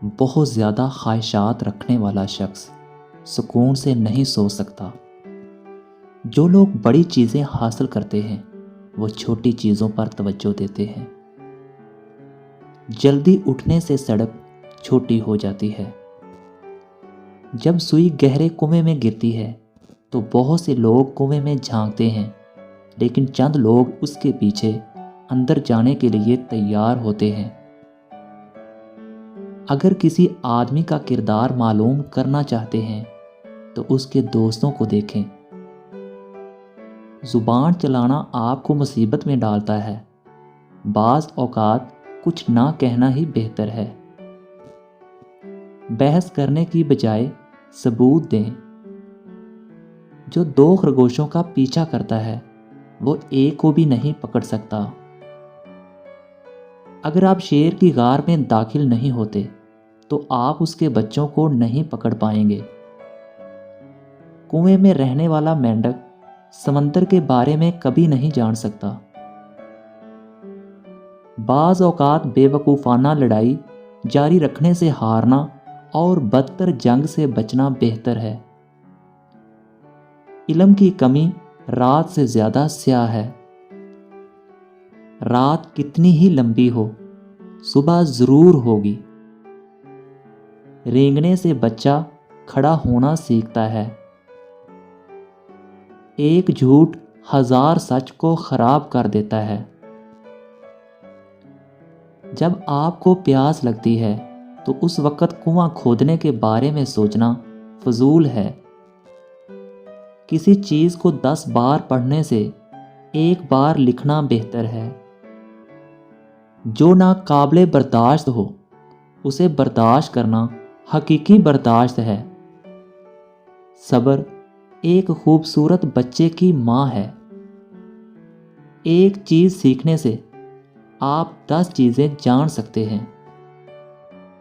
بہت زیادہ خواہشات رکھنے والا شخص سکون سے نہیں سو سکتا۔ جو لوگ بڑی چیزیں حاصل کرتے ہیں وہ چھوٹی چیزوں پر توجہ دیتے ہیں۔ جلدی اٹھنے سے سڑک چھوٹی ہو جاتی ہے۔ جب سوئی گہرے کنویں میں گرتی ہے تو بہت سے لوگ کنویں میں جھانکتے ہیں، لیکن چند لوگ اس کے پیچھے اندر جانے کے لیے تیار ہوتے ہیں۔ اگر کسی آدمی کا کردار معلوم کرنا چاہتے ہیں تو اس کے دوستوں کو دیکھیں۔ زبان چلانا آپ کو مصیبت میں ڈالتا ہے۔ بعض اوقات کچھ نہ کہنا ہی بہتر ہے۔ بحث کرنے کی بجائے ثبوت دیں۔ جو دو خرگوشوں کا پیچھا کرتا ہے وہ ایک کو بھی نہیں پکڑ سکتا۔ اگر آپ شیر کی غار میں داخل نہیں ہوتے تو آپ اس کے بچوں کو نہیں پکڑ پائیں گے۔ کنویں میں رہنے والا مینڈک سمندر کے بارے میں کبھی نہیں جان سکتا۔ بعض اوقات بے وقوفانہ لڑائی جاری رکھنے سے ہارنا اور بدتر جنگ سے بچنا بہتر ہے۔ علم کی کمی رات سے زیادہ سیاہ ہے۔ رات کتنی ہی لمبی ہو، صبح ضرور ہوگی۔ رینگنے سے بچہ کھڑا ہونا سیکھتا ہے۔ ایک جھوٹ 1000 سچ کو خراب کر دیتا ہے۔ جب آپ کو پیاس لگتی ہے تو اس وقت کنواں کھودنے کے بارے میں سوچنا فضول ہے۔ کسی چیز کو 10 بار پڑھنے سے ایک بار لکھنا بہتر ہے۔ جو ناقابل برداشت ہو اسے برداشت کرنا حقیقی برداشت ہے۔ صبر ایک خوبصورت بچے کی ماں ہے۔ ایک چیز سیکھنے سے آپ 10 چیزیں جان سکتے ہیں۔